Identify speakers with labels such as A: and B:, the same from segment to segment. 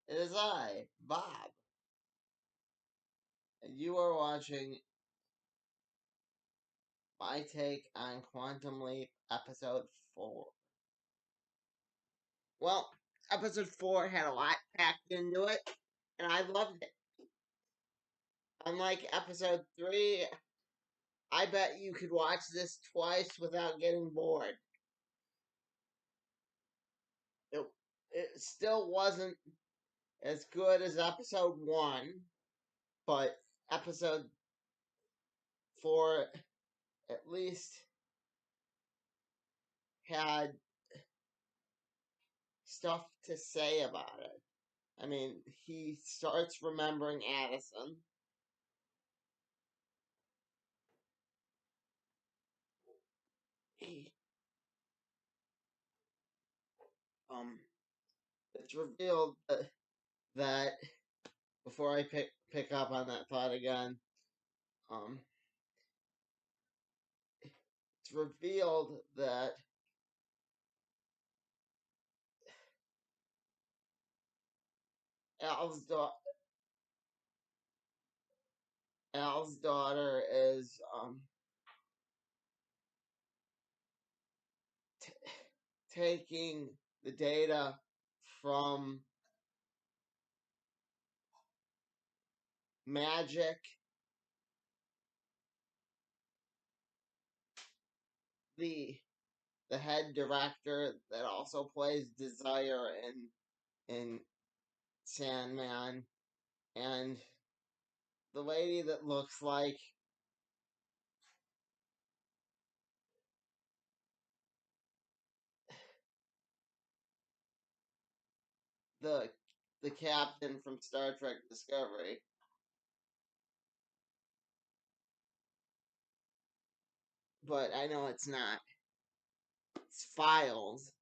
A: It is I, Bob, and you are watching my take on Quantum Leap Episode 4. Well, Episode 4 had a lot packed into it, and I loved it. Unlike Episode 3, I bet you could watch this twice without getting bored. It still wasn't as good as Episode 1, but Episode 4 at least had stuff to say about it. I mean, he starts remembering Addison. He, it's revealed that before I pick up on that thought again, it's revealed that Al's daughter is taking the data from Magic, the head director that also plays Desire in Sandman, and the lady that looks like the captain from Star Trek Discovery. But I know it's not. It's Files.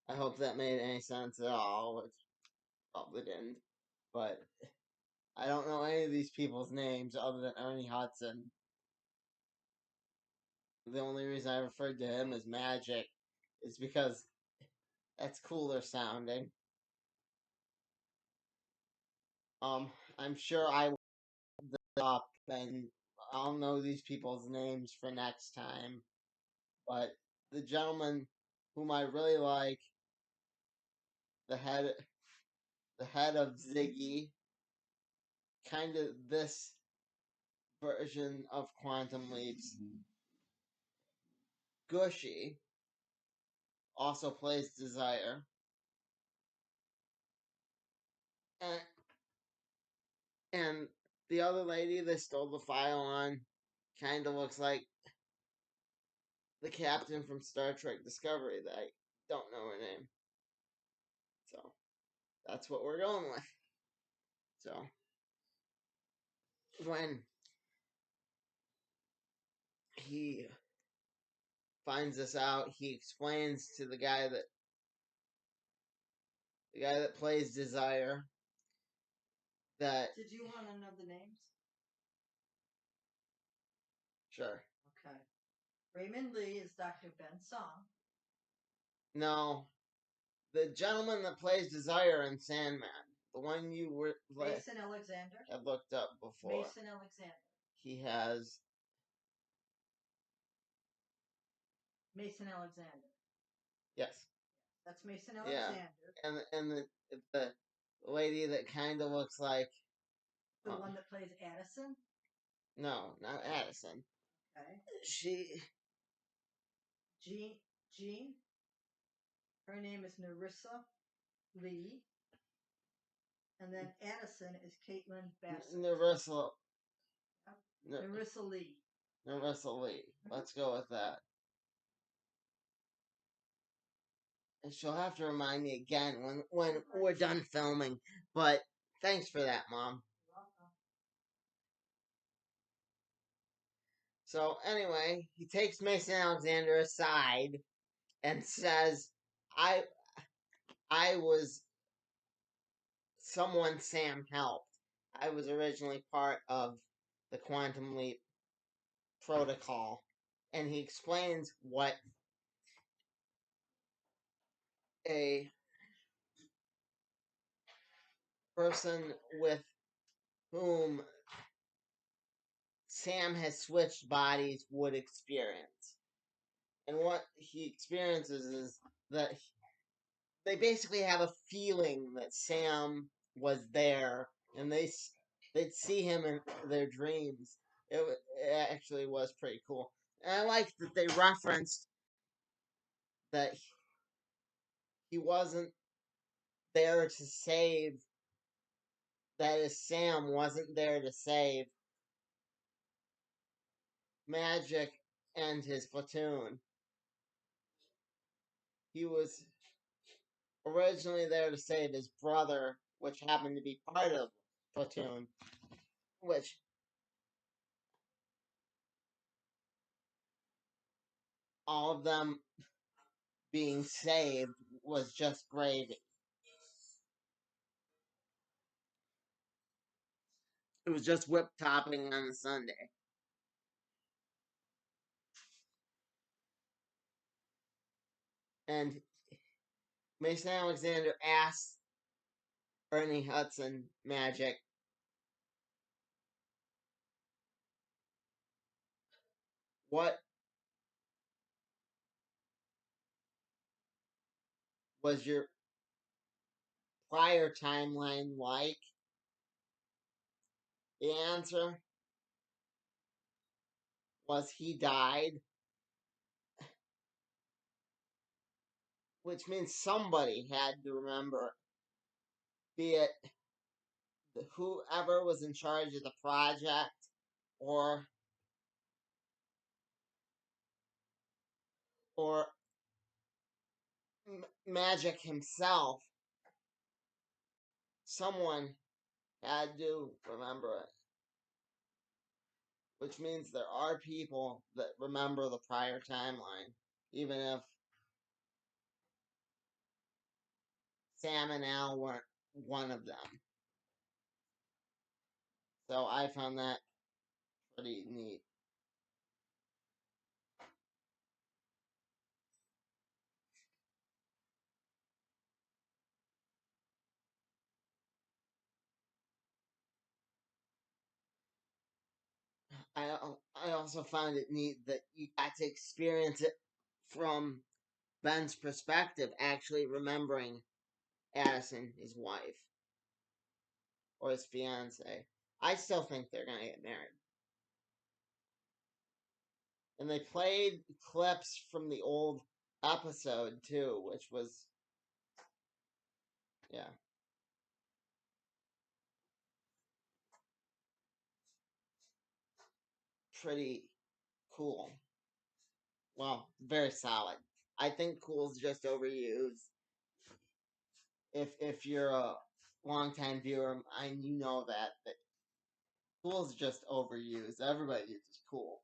A: I hope that made any sense at all, which probably didn't. But I don't know any of these people's names other than Ernie Hudson. The only reason I referred to him as Magic is because that's cooler sounding. I'm sure I will look it up and I'll know these people's names for next time. But the gentleman whom I really like, the head of Ziggy, kind of this version of Quantum Leap's Gushy, also plays Desire. And, and the other lady they stole the file on kind of looks like the captain from Star Trek Discovery that I don't know her name. So that's what we're going with. So when he finds this out, he explains to the guy that plays Desire that.
B: Did you want to know the names?
A: Sure.
B: Okay. Raymond Lee is Dr. Ben Song.
A: No, the gentleman that plays Desire in Sandman, the one you were
B: Mason Alexander.
A: have looked up before.
B: Mason Alexander.
A: He has
B: Mason Alexander.
A: yes.
B: That's Mason Alexander.
A: Yeah, and the lady that kind of looks like
B: the one that plays Addison.
A: No, not Addison.
B: Okay. Jean. Her name is Narissa Lee. And then Addison is Caitlin Bassett.
A: Narissa
B: Lee.
A: Narissa Lee. Let's go with that. And she'll have to remind me again when we're done filming. But thanks for that, Mom. So anyway, he takes Mason Alexander aside and says, I was someone Sam helped. I was originally part of the Quantum Leap protocol. And he explains what a person with whom Sam has switched bodies would experience. And what he experiences is that they basically have a feeling that Sam was there, and they'd see him in their dreams. It actually was pretty cool. And I liked that they referenced that he wasn't there to save. That is, Sam wasn't there to save Magic and his platoon. He was originally there to save his brother, which happened to be part of platoon, which all of them being saved was just gravy. It was just whipped topping on a Sunday. And Mason Alexander asked Ernie Hudson, Magic, what was your prior timeline like? The answer was he died, which means somebody had to remember, be it whoever was in charge of the project or or Magic himself. Someone had to remember it, which means there are people that remember the prior timeline, even if Sam and Al weren't one of them. So I found that pretty neat. I also found it neat that you got to experience it from Ben's perspective, actually remembering Addison, his wife, or his fiance. I still think they're gonna get married. And they played clips from the old episode too, which was, yeah, pretty cool. Well, very solid. I think cool's just overused. If you're a longtime viewer, you know that cool's just overused. Everybody uses cool.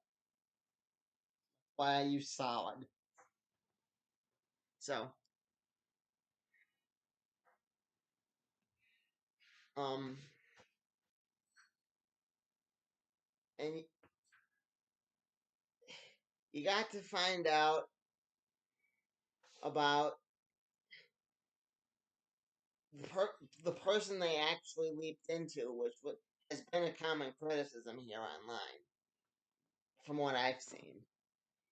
A: Why I use solid. So, um, and you got to find out about the person they actually leaped into, which has been a common criticism here online, from what I've seen,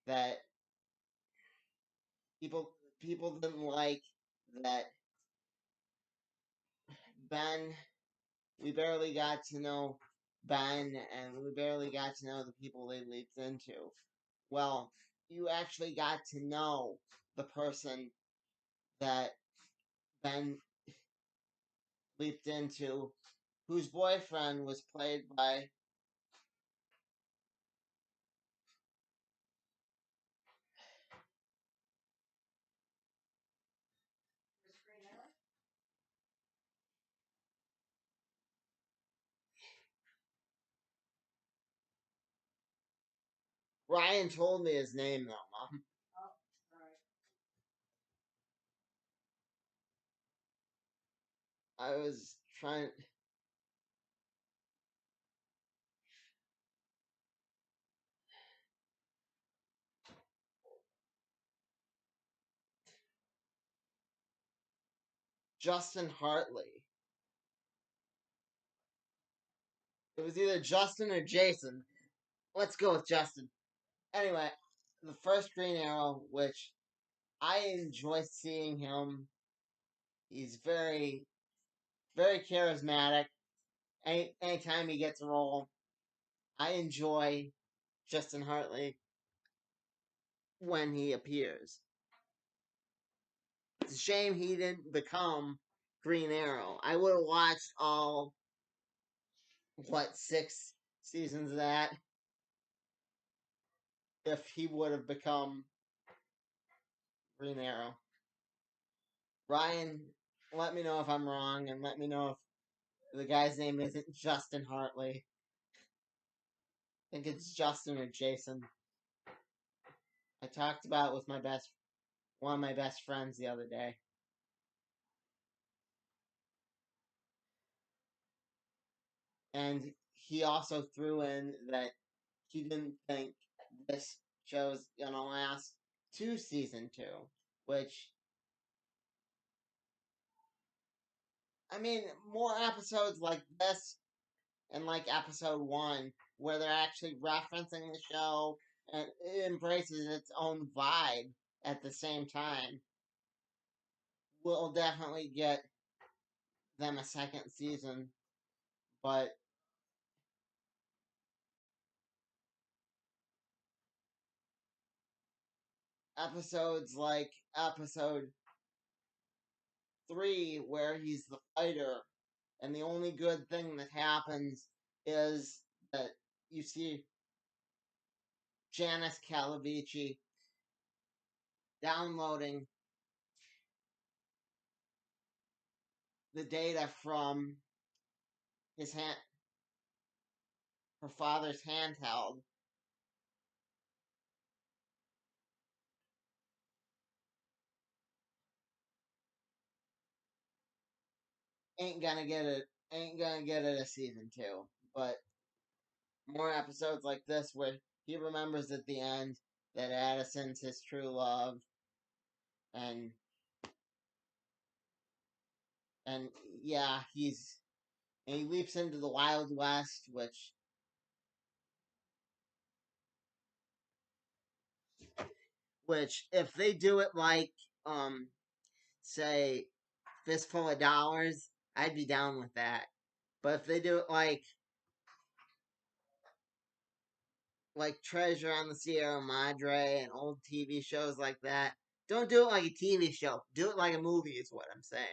A: that people didn't like that Ben. We barely got to know Ben, and we barely got to know the people they leaped into. Well, you actually got to know the person that Ben leaped into, whose boyfriend was played by Ryan. Told me his name though, Mom.
B: Oh,
A: I was trying. Justin Hartley. It was either Justin or Jason. Let's go with Justin. Anyway, the first Green Arrow, which I enjoy seeing him. He's very, very charismatic. Anytime he gets a role, I enjoy Justin Hartley when he appears. It's a shame he didn't become Green Arrow. I would have watched all, 6 seasons of that if he would have become Green Arrow. Ryan, let me know if I'm wrong, and let me know if the guy's name isn't Justin Hartley. I think it's Justin or Jason. I talked about it with one of my best friends the other day. And he also threw in that he didn't think this show's gonna last to season 2, which, I mean, more episodes like this and like episode 1, where they're actually referencing the show and it embraces its own vibe at the same time, will definitely get them a second season. But episodes like episode 3, where he's the fighter, and the only good thing that happens is that you see Janice Calavici downloading the data from her father's handheld, ain't gonna get it a season 2. But more episodes like this where he remembers at the end that Addison's his true love, and and yeah, he leaps into the Wild West, which if they do it like say Fistful of Dollars, I'd be down with that. But if they do it like Treasure on the Sierra Madre and old TV shows like that, don't do it like a TV show. Do it like a movie is what I'm saying.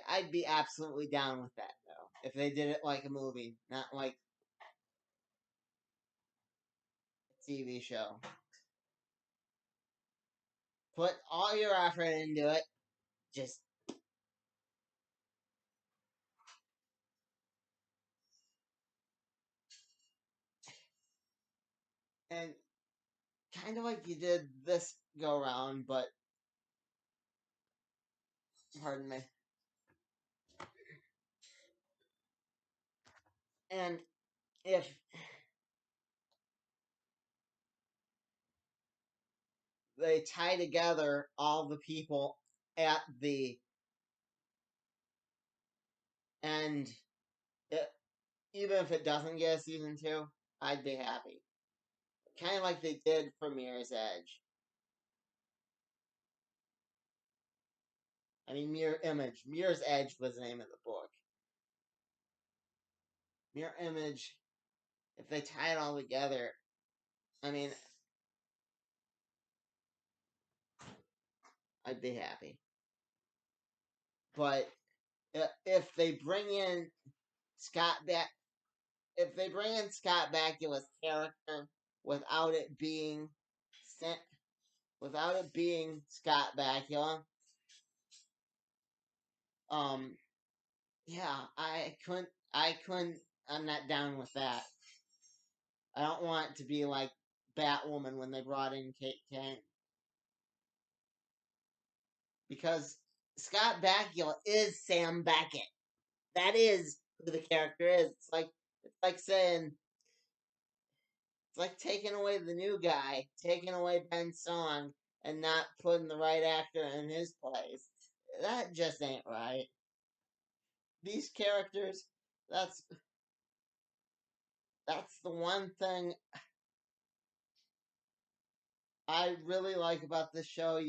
A: I'd be absolutely down with that though. If they did it like a movie, not like a TV show. Put all your effort into it. Just and kind of like you did this go round, but pardon me. And if they tie together all the people at the end, it, even if it doesn't get a season 2, I'd be happy. Kind of like they did for Mirror's Edge. I mean, Mirror Image. Mirror's Edge was the name of the book. Mirror Image, if they tie it all together, I mean, I'd be happy. But if they bring in Scott back, if they bring in Scott Bakula's character without it being Scott Bakula, yeah, I'm not down with that. I don't want it to be like Batwoman when they brought in Kate Kane. Because Scott Bakula is Sam Beckett. That is who the character is. It's like saying, it's like taking away the new guy, taking away Ben Song, and not putting the right actor in his place. That just ain't right. These characters, that's that's the one thing I really like about this show.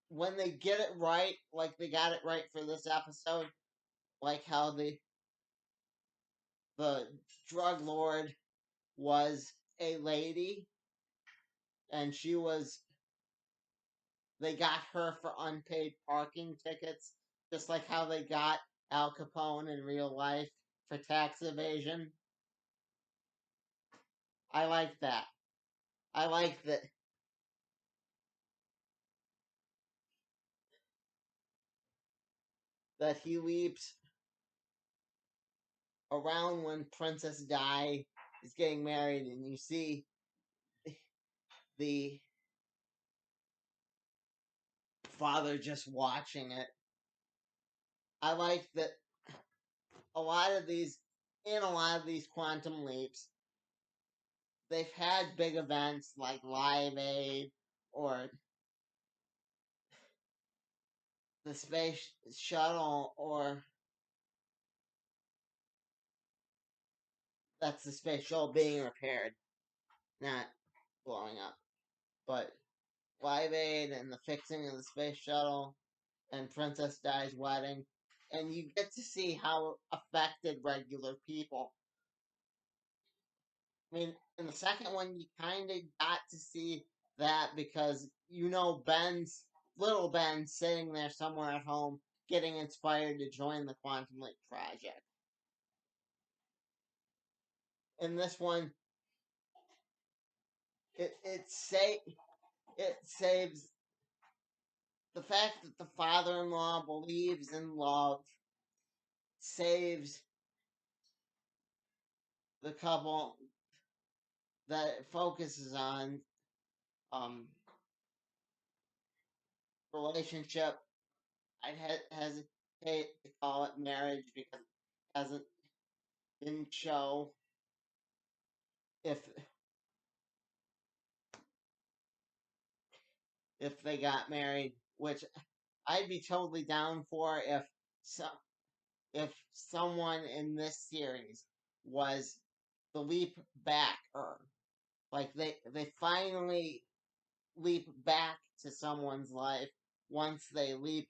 A: When they get it right, like they got it right for this episode, like how the drug lord was a lady, and they got her for unpaid parking tickets, just like how they got Al Capone in real life for tax evasion. I like that. I like that he leaps around when Princess Di is getting married, and you see the father just watching it. I like that a lot of these, in a lot of these quantum leaps, they've had big events like Live Aid or the space shuttle, or that's the space shuttle being repaired, not blowing up. But Live Aid and the fixing of the space shuttle and Princess Di's wedding, and you get to see how it affected regular people. I mean, in the second one, you kind of got to see that because little Ben sitting there somewhere at home getting inspired to join the Quantum Leap project. In this one, it saves the fact that the father-in-law believes in love, saves the couple that it focuses on um relationship. I'd hesitate to call it marriage because it hasn't been show if they got married, which I'd be totally down for so, if someone in this series was the leap back, or like they finally leap back to someone's life once they leap.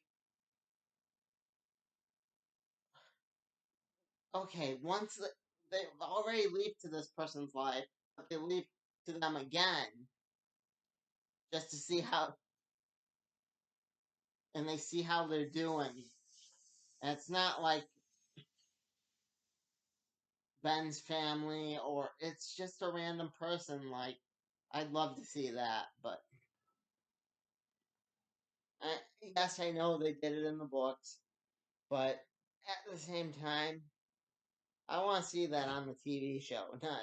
A: Okay, they've already leaped to this person's life, but they leap to them again just to see how, and they see how they're doing. And it's not like Ben's family, or it's just a random person. Like, I'd love to see that, but yes, I know they did it in the books, but at the same time, I want to see that on the TV show, not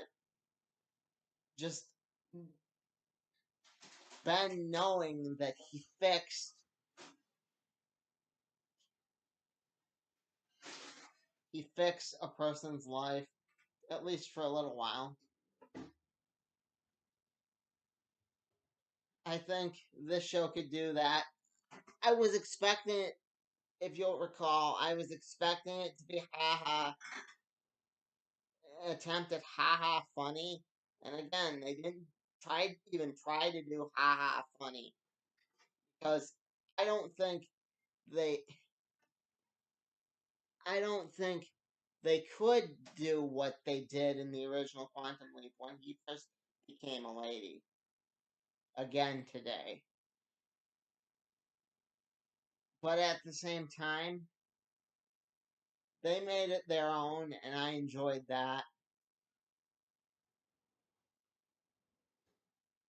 A: just Ben knowing that he fixed a person's life, at least for a little while. I think this show could do that. I was expecting it, if you'll recall, I was expecting it to be haha, attempt at haha funny. And again, they didn't even try to do haha funny. Because I don't think they I don't think they could do what they did in the original Quantum Leap when he first became a lady. Again today. But at the same time, they made it their own, and I enjoyed that.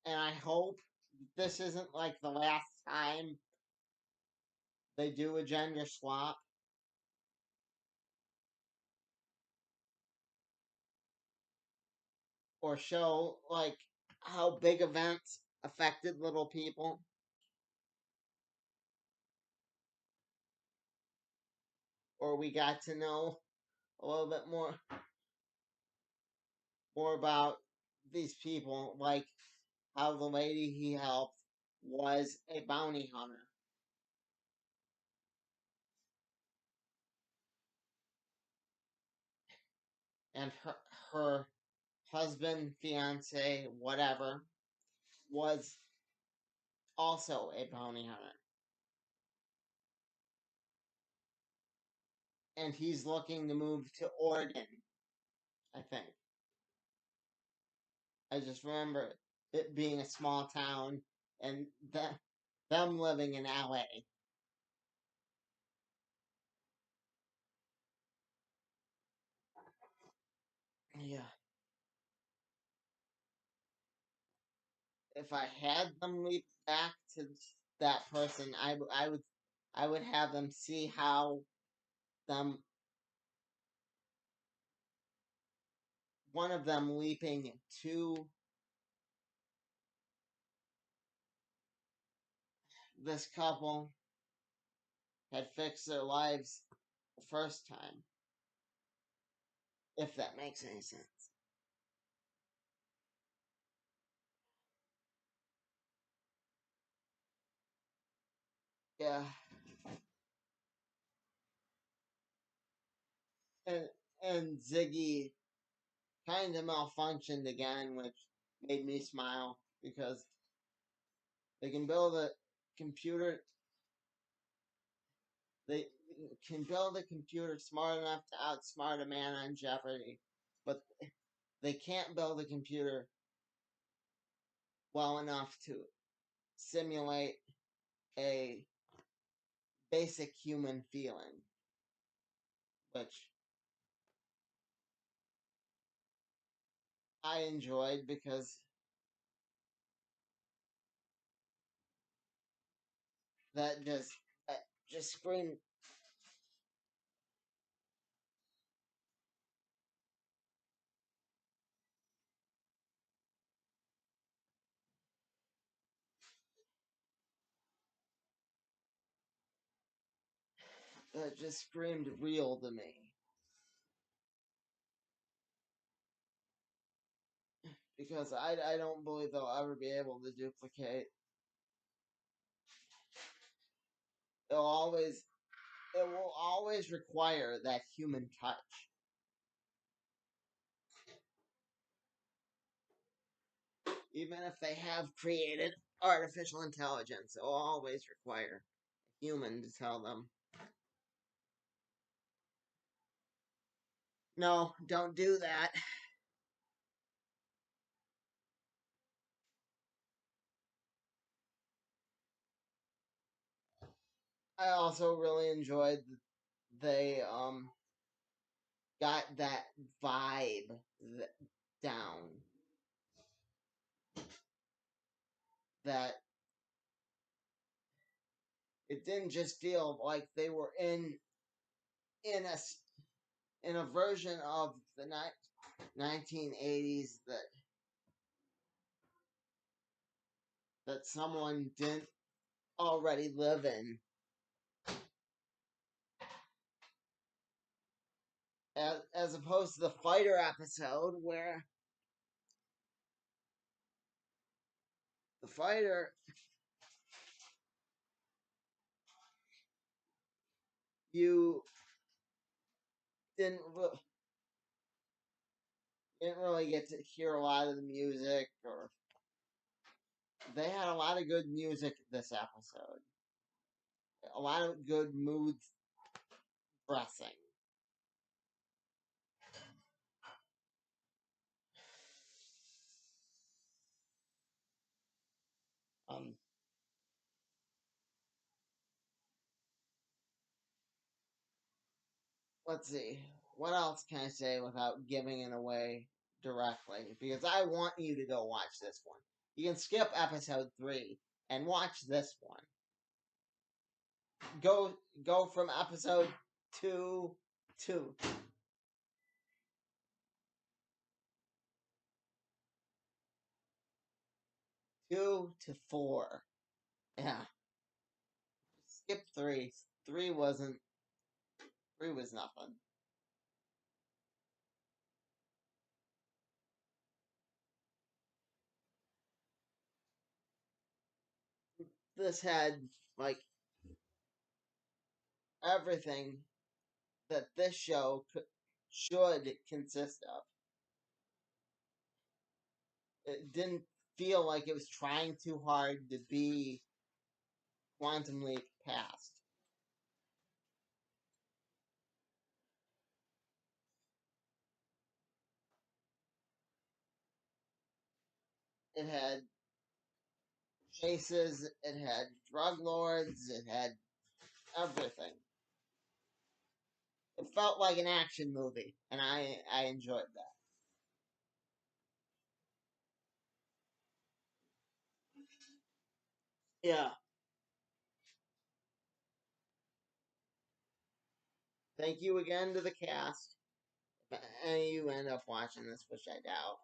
A: And I hope this isn't like the last time they do a gender swap, or show like how big events affected little people, or we got to know a little bit more about these people, like how the lady he helped was a bounty hunter. And her husband, fiance, whatever, was also a bounty hunter. And he's looking to move to Oregon, I think. I just remember it being a small town and them living in LA. Yeah. If I had them leap back to that person, I would have them see how them one of them leaping to this couple had fixed their lives the first time, if that makes any sense. Yeah. And and Ziggy kind of malfunctioned again, which made me smile because they can build a computer. They can build a computer smart enough to outsmart a man on Jeopardy, but they can't build a computer well enough to simulate a basic human feeling, which I enjoyed because that just screamed that just screamed real to me. Because I don't believe they'll ever be able to duplicate. It will always require that human touch. Even if they have created artificial intelligence, it will always require a human to tell them, no, don't do that. I also really enjoyed they got that vibe down. That it didn't just feel like they were in a in a version of the 1980s that someone didn't already live in. As opposed to the fighter episode where the fighter you didn't didn't really get to hear a lot of the music, or they had a lot of good music this episode, a lot of good mood pressing. um let's see, what else can I say without giving it away directly, because I want you to go watch this one. You can skip episode 3 and watch this one. Go from episode 2 to 4. Yeah. Skip 3. 3 wasn't. 3 was nothing. this had like everything that this show should consist of. It didn't feel like it was trying too hard to be Quantum Leap past. It had chases, it had drug lords, it had everything. It felt like an action movie, and I enjoyed that. Yeah. Thank you again to the cast. If any of you end up watching this, which I doubt,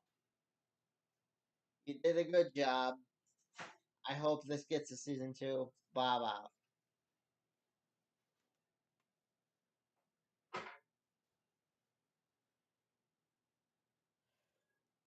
A: you did a good job. I hope this gets a season 2. Bob out.